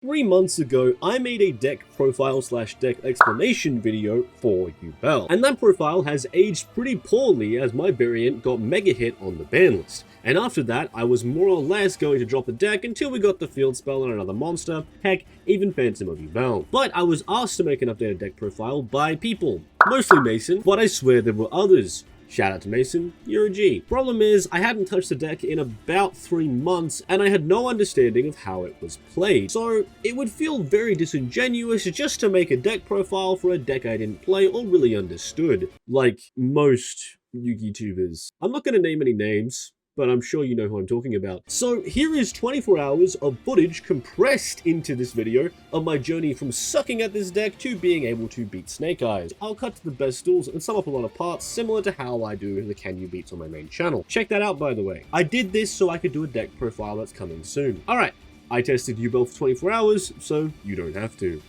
3 months ago, I made a deck profile / deck explanation video for Yubel, and that profile has aged pretty poorly as my variant got mega hit on the ban list. And after that, I was more or less going to drop the deck until we got the field spell on another monster, heck, even Phantom of Yubel. But I was asked to make an updated deck profile by people, mostly Mason, but I swear there were others. Shout out to Mason, you're a G. Problem is, I hadn't touched the deck in about 3 months, and I had no understanding of how it was played. So, it would feel very disingenuous just to make a deck profile for a deck I didn't play or really understood. Like most Yugi tubers. I'm not going to name any names, but I'm sure you know who I'm talking about. So here is 24 hours of footage compressed into this video of my journey from sucking at this deck to being able to beat Snake Eyes. I'll cut to the best duels and sum up a lot of parts similar to how I do the Can You Beats on my main channel. Check that out, by the way. I did this so I could do a deck profile that's coming soon. Alright, I tested Yubel for 24 hours, so you don't have to.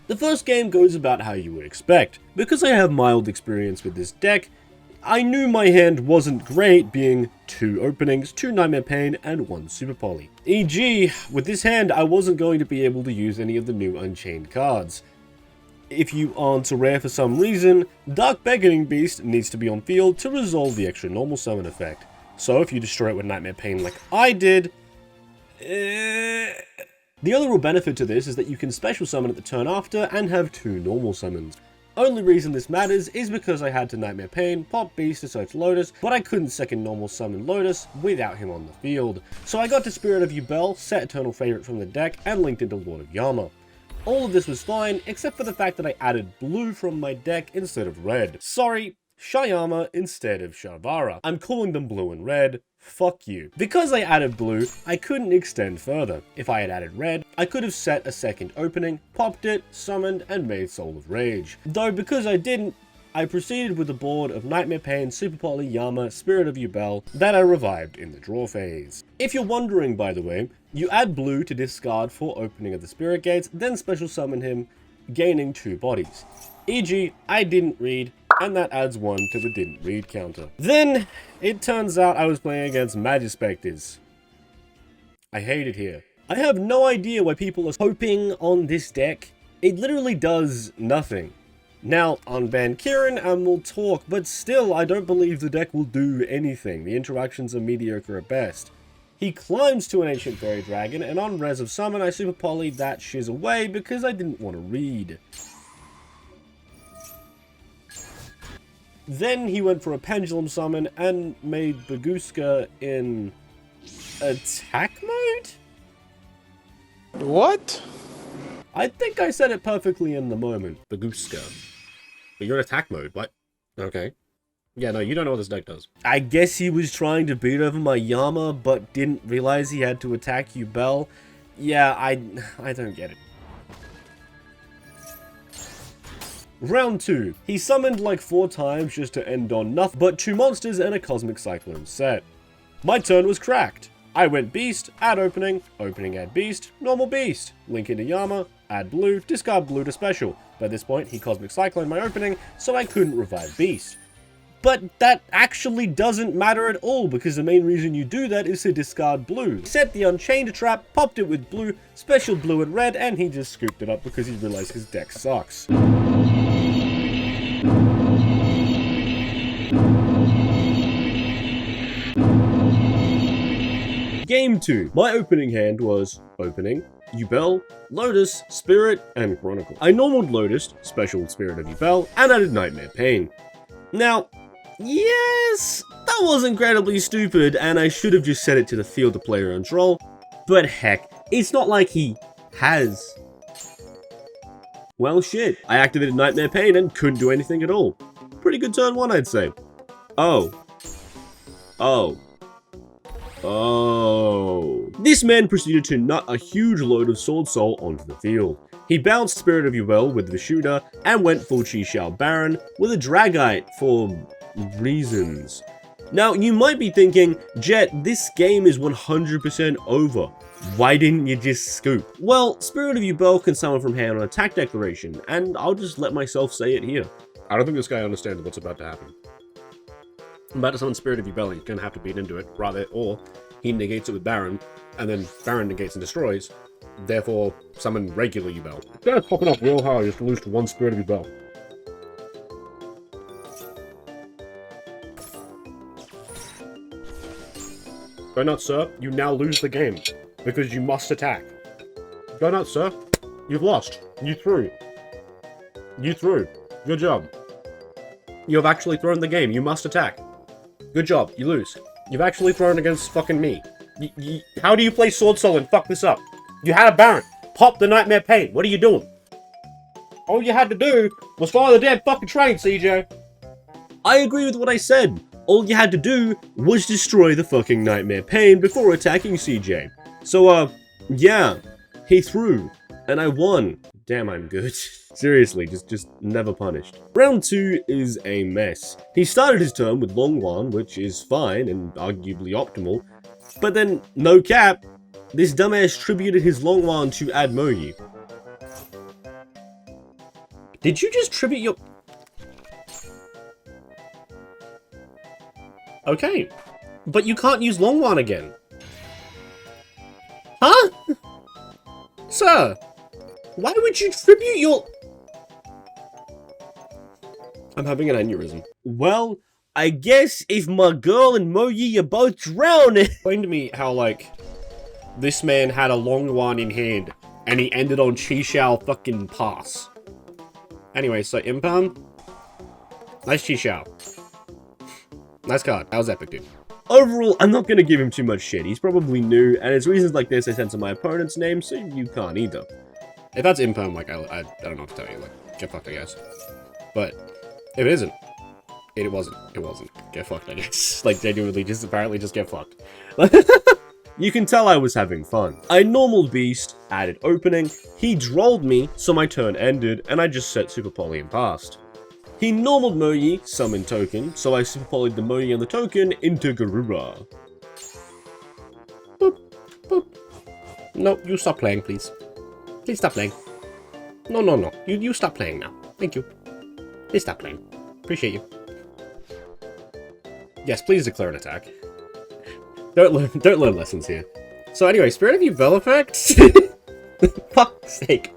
The first game goes about how you would expect. Because I have mild experience with this deck, I knew my hand wasn't great, being 2 openings, 2 Nightmare Pain, and 1 Super Poly. E.g., with this hand, I wasn't going to be able to use any of the new Unchained cards. If you aren't a rare for some reason, Dark Beckoning Beast needs to be on field to resolve the extra normal summon effect. So if you destroy it with Nightmare Pain like I did, the other real benefit to this is that you can special summon at the turn after and have 2 normal summons. Only reason this matters is because I had to Nightmare Pain, pop Beast to search Lotus, but I couldn't second normal summon Lotus without him on the field. So I got to Spirit of Yubel, set Eternal Favorite from the deck, and linked into Lord of Yama. All of this was fine, except for the fact that I added blue from my deck instead of red. Sorry, Shayama instead of Shavara. I'm calling them blue and red. Fuck you. Because I added blue, I couldn't extend further. If I had added red, I could have set a second opening, popped it, summoned, and made Soul of Rage. Though because I didn't, I proceeded with the board of Nightmare Pain, Super Poly, Yama, Spirit of Yubel that I revived in the draw phase. If you're wondering, by the way, you add blue to discard for opening of the Spirit Gates, then special summon him, gaining 2 bodies. E.g., I didn't read, and that adds 1 to the didn't read counter. Then, it turns out I was playing against Majespectors. I hate it here. I have no idea why people are hoping on this deck. It literally does nothing. Now, unban Kieran and we'll talk, but still I don't believe the deck will do anything. The interactions are mediocre at best. He climbs to an Ancient Fairy Dragon, and on Res of Summon I Super Poly'd that shiz away because I didn't want to read. Then he went for a Pendulum Summon and made Baguska in attack mode? What? I think I said it perfectly in the moment. Baguska. But you're in attack mode, what? Okay. Yeah, no, you don't know what this deck does. I guess he was trying to beat over my Yama, but didn't realize he had to attack Yubel. Yeah, I don't get it. Round 2. He summoned like 4 times just to end on nothing but 2 monsters and a Cosmic Cyclone set. My turn was cracked. I went Beast, add opening, opening add Beast, normal Beast, link into Yama, add blue, discard blue to special. By this point, he Cosmic Cyclone my opening, so I couldn't revive Beast. But that actually doesn't matter at all, because the main reason you do that is to discard blue. Set the Unchained trap, popped it with blue, special blue and red, and he just scooped it up because he realized his deck sucks. Game 2. My opening hand was opening, Yubel, Lotus, Spirit, and Chronicle. I normaled Lotus, special Spirit of Yubel, and added Nightmare Pain. Now, yes, that was incredibly stupid, and I should have just set it to the field to player owns roll, but heck, it's not like he has. Well shit, I activated Nightmare Pain and couldn't do anything at all. Pretty good turn 1, I'd say. Oh. This man proceeded to nut a huge load of SwordSoul onto the field. He bounced Spirit of Yubel with the shooter and went full Chi Xiao Baron with a Dragite for reasons. Now, you might be thinking, Jet, this game is 100% over. Why didn't you just scoop? Well, Spirit of Yubel can summon from hand on attack declaration, and I'll just let myself say it here. I don't think this guy understands what's about to happen. I'm about to summon Spirit of Yubel, he's gonna have to beat into it, rather, or he negates it with Baron, and then Baron negates and destroys, therefore summon regular Yubel. That's popping up real hard just to lose to one Spirit of Yubel. Go nuts, sir. You now lose the game, because you must attack. Go nuts, sir. You've lost. You threw. You threw. Good job. You have actually thrown the game. You must attack. Good job. You lose. You've actually thrown against fucking me. How do you play SwordSoul and fuck this up? You had a Baron. Pop the Nightmare Pain. What are you doing? All you had to do was follow the damn fucking train, CJ. I agree with what I said. All you had to do was destroy the fucking Nightmare Pain before attacking CJ. So, yeah. He threw. And I won. Damn, I'm good. Seriously, just never punished. Round 2 is a mess. He started his turn with Long Wan, which is fine and arguably optimal. But then, no cap, this dumbass tributed his Long Wan to add Moyi. Did you just tribute your... Okay. But you can't use Long Wan again. Huh? Sir, why would you tribute your... I'm having an aneurysm. Well, I guess if my girl and Moyi are both drowning... Explain to me how, like, this man had a Long Wan in hand, and he ended on Chi Shao fucking pass. Anyway, so Impalm. Nice Chi Shao. Nice card. That was epic, dude. Overall, I'm not gonna give him too much shit. He's probably new, and it's reasons like this I censor my opponent's name, so you can't either. If that's Impalm, like, I don't know what to tell you. Like, get fucked, I guess. But, if it isn't, it wasn't. It wasn't. Get fucked, I guess. Like, genuinely, just apparently just get fucked. You can tell I was having fun. I normal beast, added opening, he drolled me, so my turn ended, and I just set Super Poly and passed. He normaled Moyi, summoned token, so I Super Polyed the Moyi and the token into Garura. Boop, boop. No, you stop playing, please. Please stop playing. No. You stop playing now. Thank you. Please stop playing. Appreciate you. Yes, please declare an attack. Don't learn lessons here. So anyway, Spirit of Yubel effect? Fuck's sake.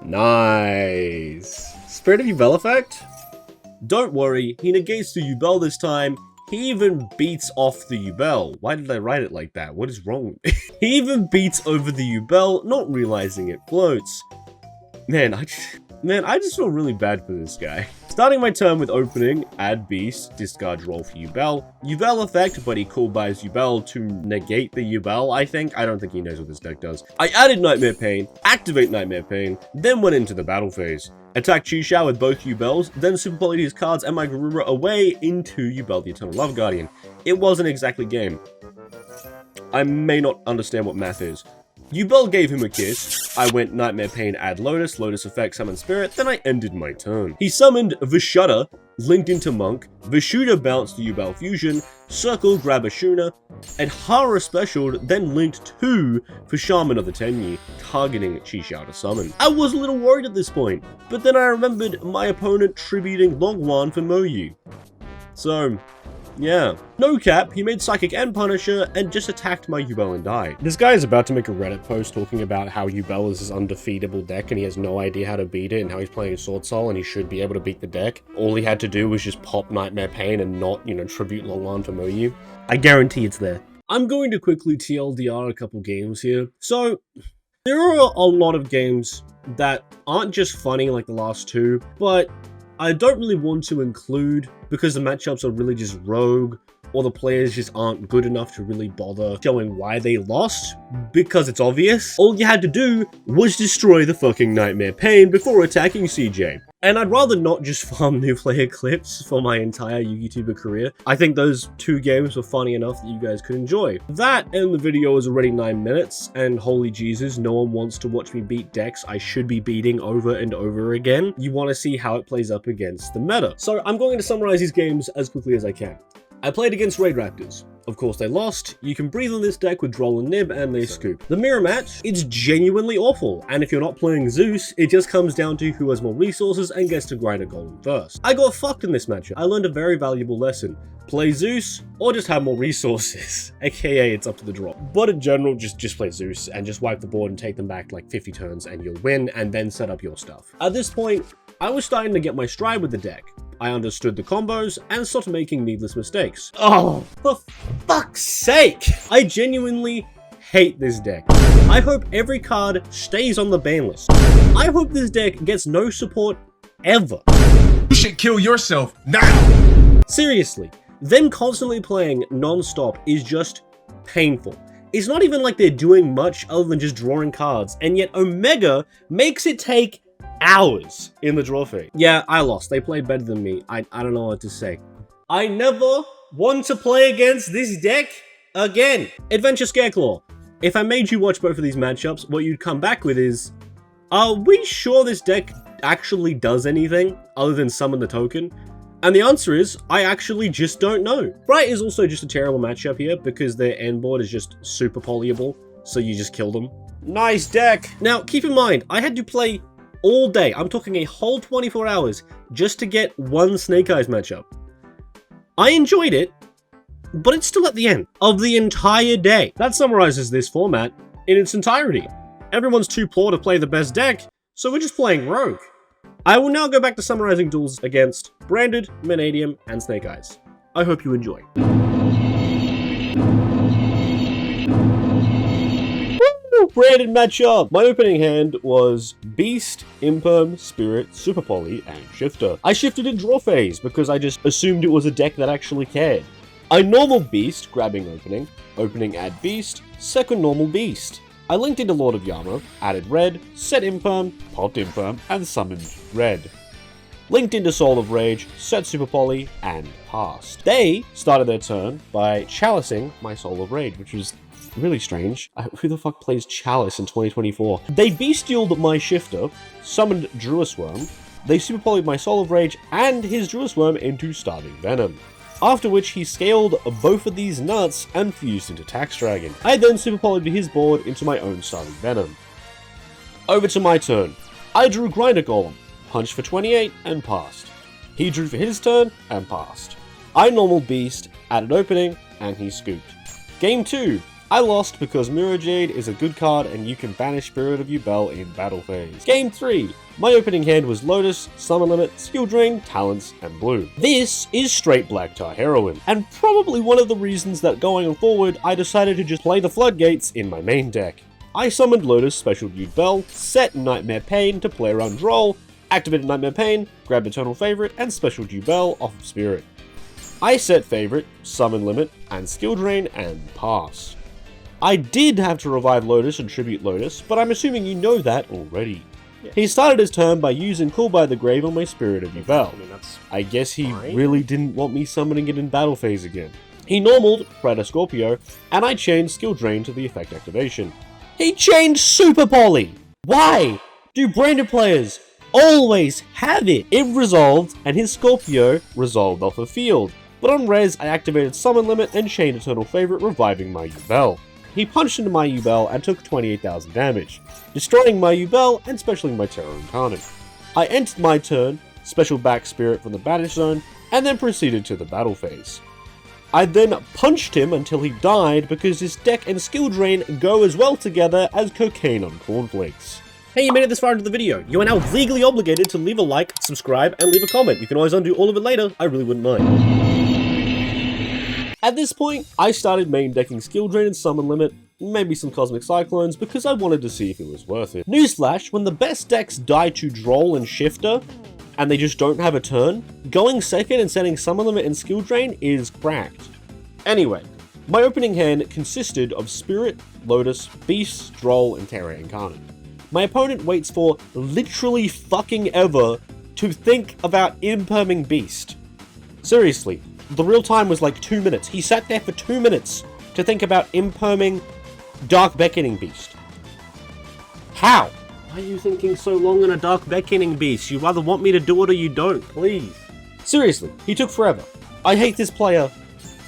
Nice. Spirit of Yubel effect? Don't worry, he negates the Yubel this time. He even beats off the Yubel. Why did I write it like that? What is wrong with me? He even beats over the Yubel, not realizing it floats. Man, I just feel really bad for this guy. Starting my turn with opening, add beast, discard roll for Yubel. Yubel effect, but he cool buys Yubel to negate the Yubel, I think. I don't think he knows what this deck does. I added Nightmare Pain, activate Nightmare Pain, then went into the battle phase. Attack Chi Shao with both Yubels, then Super Polyed his cards and my Garura away into Yubel the Eternal Love Guardian. It wasn't exactly game. I may not understand what math is. Yubel gave him a kiss, I went Nightmare Pain, add Lotus, Lotus effect, summon Spirit, then I ended my turn. He summoned Vishuddha, linked into Monk, Vishuddha bounced the Yubel Fusion, Circle, grab Ashuna, and Hara specialed, then linked 2 for Shaman of the Tenyi, targeting Chi Shao to summon. I was a little worried at this point, but then I remembered my opponent tributing Long Wan for Moyi. So, yeah. No cap, he made Psychic and Punisher, and just attacked my Yubel and died. This guy is about to make a Reddit post talking about how Yubel is his undefeatable deck and he has no idea how to beat it and how he's playing SwordSoul and he should be able to beat the deck. All he had to do was just pop Nightmare Pain and not, tribute Long Wan for Moyi. I guarantee it's there. I'm going to quickly TLDR a couple games here. So, there are a lot of games that aren't just funny like the last two, but I don't really want to include because the matchups are really just rogue, or the players just aren't good enough to really bother showing why they lost, because it's obvious. All you had to do was destroy the fucking Nightmare Pain before attacking CJ. And I'd rather not just farm new player clips for my entire YouTuber career. I think those 2 games were funny enough that you guys could enjoy. That and the video is already 9 minutes, and holy Jesus, no one wants to watch me beat decks I should be beating over and over again. You want to see how it plays up against the meta. So I'm going to summarize these games as quickly as I can. I played against Raid Raptors. Of course they lost. You can breathe on this deck with Droll and Nib and they scoop. The mirror match, it's genuinely awful, and if you're not playing Zeus, it just comes down to who has more resources and gets to grind a golem first. I got fucked in this matchup. I learned a very valuable lesson. Play Zeus, or just have more resources. AKA, it's up to the draw. But in general, just play Zeus and just wipe the board and take them back like 50 turns and you'll win, and then set up your stuff. At this point, I was starting to get my stride with the deck. I understood the combos and stopped making needless mistakes. Oh, for fuck's sake! I genuinely hate this deck. I hope every card stays on the ban list. I hope this deck gets no support ever. You should kill yourself now! Seriously, them constantly playing non-stop is just painful. It's not even like they're doing much other than just drawing cards, and yet Omega makes it take hours in the draw phase. Yeah, I lost. They played better than me. I don't know what to say. I never want to play against this deck again. Adventure Scareclaw. If I made you watch both of these matchups, what you'd come back with is, are we sure this deck actually does anything other than summon the token? And the answer is, I actually just don't know. Bright is also just a terrible matchup here because their end board is just super polyable, so you just kill them. Nice deck! Now, keep in mind, I had to play all day, I'm talking a whole 24 hours, just to get one Snake Eyes matchup. I enjoyed it, but it's still at the end of the entire day. That summarizes this format in its entirety. Everyone's too poor to play the best deck, so we're just playing Rogue. I will now go back to summarizing duels against Branded, Manadium, and Snake Eyes. I hope you enjoy. Branded matchup! My opening hand was Beast, Imperm, Spirit, Super Poly, and Shifter. I shifted in draw phase because I just assumed it was a deck that actually cared. I normal Beast, grabbing opening add Beast, second normal Beast. I linked into Lord of Yama, added red, set Imperm, popped Imperm, and summoned red. Linked into Soul of Rage, set Super Poly, and passed. They started their turn by chalicing my Soul of Rage, which was really strange. Who the fuck plays Chalice in 2024? They bestialed my Shifter, summoned Druis Worm, they Super Polyed my Soul of Rage and his Druis Worm into Starving Venom. After which he scaled both of these nuts and fused into Tax Dragon. I then Super Polyed his board into my own Starving Venom. Over to my turn. I drew Grinder Golem, punched for 28 and passed. He drew for his turn and passed. I normal Beast, added opening, and he scooped. Game 2. I lost because Mirror Jade is a good card and you can banish Spirit of Yubel in battle phase. Game 3. My opening hand was Lotus, Summon Limit, Skill Drain, Talents, and Blue. This is straight Black Tar Heroine, and probably one of the reasons that going forward I decided to just play the Floodgates in my main deck. I summoned Lotus, specialed Yubel, set Nightmare Pain to play around Droll, activated Nightmare Pain, grabbed Eternal Favorite, and specialed Yubel off of Spirit. I set Favorite, Summon Limit, and Skill Drain, and pass. I did have to revive Lotus and tribute Lotus, but I'm assuming you know that already. Yeah. He started his turn by using Call by the Grave on my Spirit of Yubel. I guess he really didn't want me summoning it in battle phase again. He normaled Predator Scorpio, and I chained Skill Drain to the effect activation. He chained Super Poly! Why do Branded players always have it? It resolved, and his Scorpio resolved off the field. But on res, I activated Summon Limit and chained Eternal Favorite, reviving my Yubel. He punched into my Yubel and took 28,000 damage, destroying my Yubel and specialing my Terror Incarnate. I entered my turn, special back Spirit from the Banish Zone, and then proceeded to the battle phase. I then punched him until he died because his deck and Skill Drain go as well together as cocaine on cornflakes. Hey, you made it this far into the video. You are now legally obligated to leave a like, subscribe, and leave a comment. You can always undo all of it later, I really wouldn't mind. At this point, I started main decking Skill Drain and Summon Limit, maybe some Cosmic Cyclones, because I wanted to see if it was worth it. Newsflash, when the best decks die to Droll and Shifter, and they just don't have a turn, going second and setting Summon Limit and Skill Drain is cracked. Anyway, my opening hand consisted of Spirit, Lotus, Beast, Droll, and Terra Incarnate. My opponent waits for literally fucking ever to think about imperming Beast. Seriously. The real time was like 2 minutes. He sat there for 2 minutes to think about imperming Dark Beckoning Beast. How? Why are you thinking so long on a Dark Beckoning Beast? You either want me to do it or you don't, please. Seriously, he took forever. I hate this player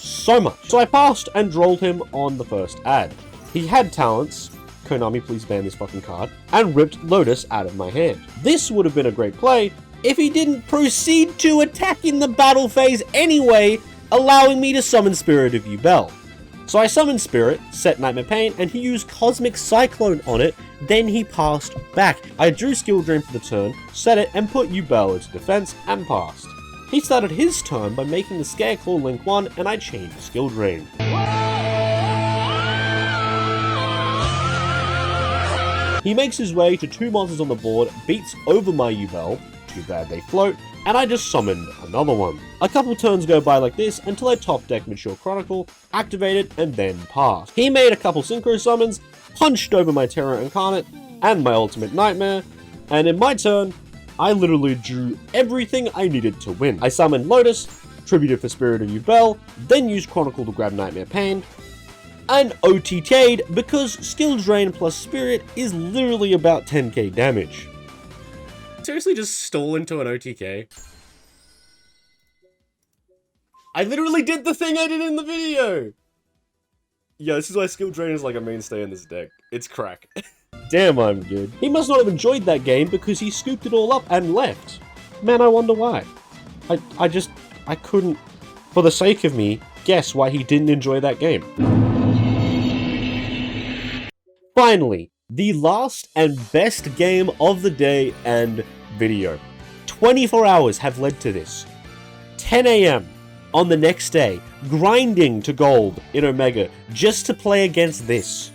so much. So I passed and drolled him on the first ad. He had talents, Konami please ban this fucking card, and ripped Lotus out of my hand. This would have been a great play if he didn't proceed to attack in the battle phase anyway, allowing me to summon Spirit of Yubel. So I summoned Spirit, set Nightmare Pain, and he used Cosmic Cyclone on it, then he passed back. I drew Skill Drain for the turn, set it, and put Yubel into defense, and passed. He started his turn by making the Scareclaw link 1, and I changed Skill Drain. He makes his way to 2 monsters on the board, beats over my Yubel, too bad they float, and I just summoned another one. A couple turns go by like this until I top deck Mature Chronicle, activated, and then passed. He made a couple Synchro summons, punched over my Terror Incarnate, and my Ultimate Nightmare, and in my turn, I literally drew everything I needed to win. I summoned Lotus, tributed for Spirit of Yubel, then used Chronicle to grab Nightmare Pain, and OTK'd because Skill Drain plus Spirit is literally about 10k damage. Seriously just stall into an OTK? I literally did the thing I did in the video! Yeah, this is why Skill Drain is like a mainstay in this deck. It's crack. Damn, I'm good. He must not have enjoyed that game because he scooped it all up and left. Man, I wonder why. I couldn't, for the sake of me, guess why he didn't enjoy that game. Finally, the last and best game of the day and video. 24 hours have led to this. 10 AM on the next day, grinding to gold in Omega just to play against this.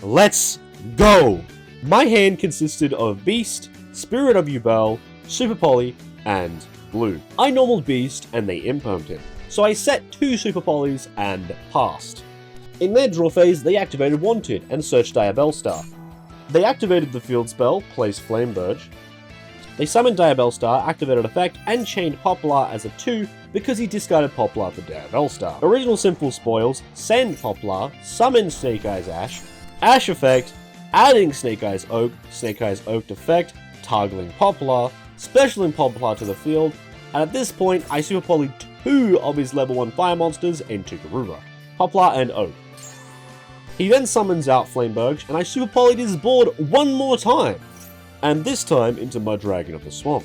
Let's go! My hand consisted of Beast, Spirit of Yubel, Super Poly, and Blue. I normaled Beast and they impermed him, so I set 2 Super Polys and passed. In their draw phase, they activated Wanted and searched Diabellstar. They activated the field spell, placed Flameburge. They summoned Diabellstar, activated effect, and chained Poplar as a 2 because he discarded Poplar for Diabellstar. Original Sinful Spoils, send Poplar, summon Snake Eyes Ash, Ash effect, adding Snake Eyes Oak effect, targeting Poplar, specialing Poplar to the field, and at this point I Super Polyed 2 of his level 1 fire monsters into Garuba, Poplar and Oak. He then summons out Flameburge, and I Super Polyed his board one more time, and this time into Mudragon of the Swamp.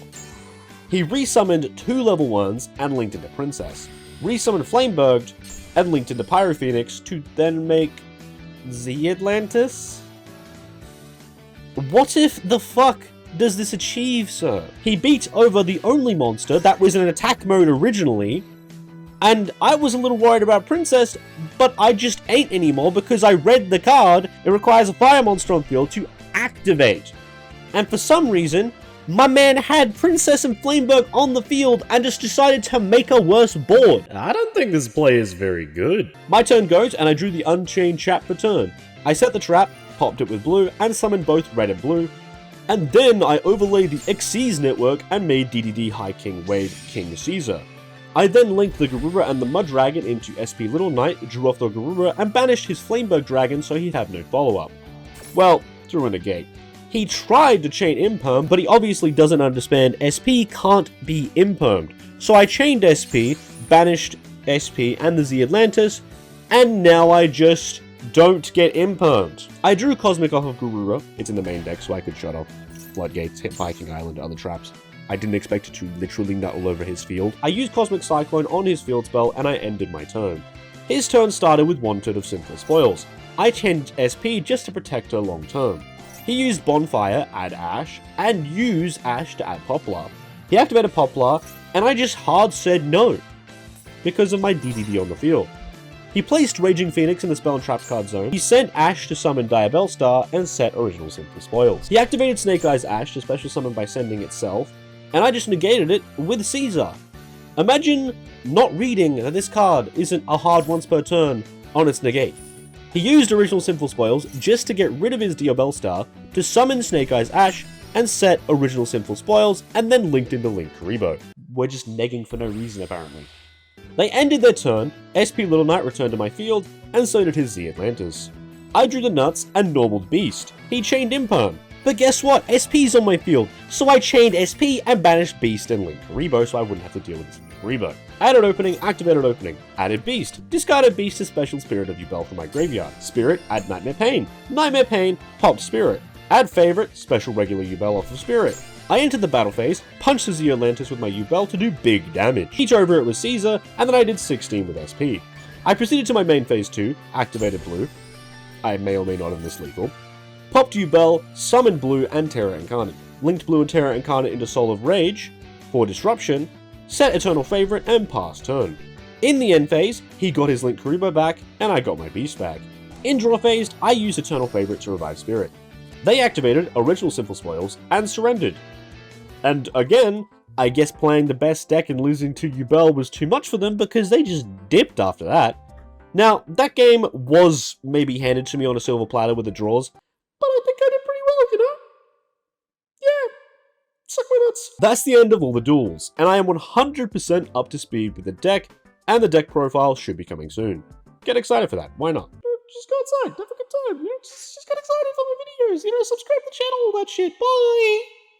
He resummoned 2 level 1s and linked into Princess, resummoned Flameburge, and linked into Pyrophoenix to then make Z Atlantis? What if the fuck does this achieve, sir? He beat over the only monster that was in an attack mode originally, and I was a little worried about Princess, but I just ain't anymore because I read the card. It requires a fire monster on field to activate. And for some reason, my man had Princess and Flameburg on the field and just decided to make a worse board. I don't think this play is very good. My turn goes and I drew the Unchained Trap for turn. I set the trap, popped it with blue, and summoned both red and blue. And then I overlaid the Xyz network and made DDD High King Wade King Caesar. I then linked the Garuba and the Mudragon into SP Little Knight, drew off the Garuba, and banished his Flameburg Dragon so he'd have no follow-up. Well, through a negate. He tried to chain Imperm, but he obviously doesn't understand SP can't be Impermed. So I chained SP, banished SP and the Z Atlantis, and now I just don't get Impermed. I drew Cosmic off of Garuba. It's in the main deck so I could shut off Floodgates, hit Viking Island, other traps. I didn't expect it to literally nut all over his field. I used Cosmic Cyclone on his field spell and I ended my turn. His turn started with Wanted of Simple Spoils. I chained SP just to protect her long term. He used Bonfire, add Ash, and use Ash to add Poplar. He activated Poplar, and I just hard said no, because of my DDD on the field. He placed Raging Phoenix in the Spell and Trap card zone. He sent Ash to summon Diabellstar and set Original Simple Spoils. He activated Snake Eyes Ash to special summon by sending itself, and I just negated it with Caesar. Imagine not reading that this card isn't a hard once per turn on its negate. He used Original Simple Spoils just to get rid of his Diabellstar to summon Snake Eyes Ash and set Original Simple Spoils and then linked into Link Karibo. We're just negging for no reason apparently. They ended their turn, SP Little Knight returned to my field, and so did his Z Atlantis. I drew the nuts and normaled Beast. He chained Imperm. But guess what? SP's on my field, so I chained SP and banished Beast and Link Karibo so I wouldn't have to deal with this Reba. Added opening, activated opening. Added beast. Discarded beast to special spirit of Yubel from my graveyard. Spirit, add Nightmare Pain. Nightmare Pain, popped spirit. Add favorite, special regular Yubel off of spirit. I entered the battle phase, punched the Zeolantis with my Yubel to do big damage. Each over it with Caesar, and then I did 16 with SP. I proceeded to my main phase 2, activated blue. I may or may not have this lethal. Popped Yubel, summoned blue and Terra Incarnate. Linked blue and Terra Incarnate into Soul of Rage for disruption, set Eternal Favorite, and passed turn. In the end phase, he got his Link Karibo back, and I got my beast back. In draw phase, I used Eternal Favorite to revive Spirit. They activated original Simple Spoils and surrendered. And again, I guess playing the best deck and losing to Yubel was too much for them because they just dipped after that. Now, that game was maybe handed to me on a silver platter with the draws, but I think I did pretty well, you know? Yeah, suck my nuts. That's the end of all the duels, and I am 100% up to speed with the deck, and the deck profile should be coming soon. Get excited for that, why not? Just go outside, have a good time, you know? Just get excited for my videos, you know? Subscribe to the channel, all that shit, bye!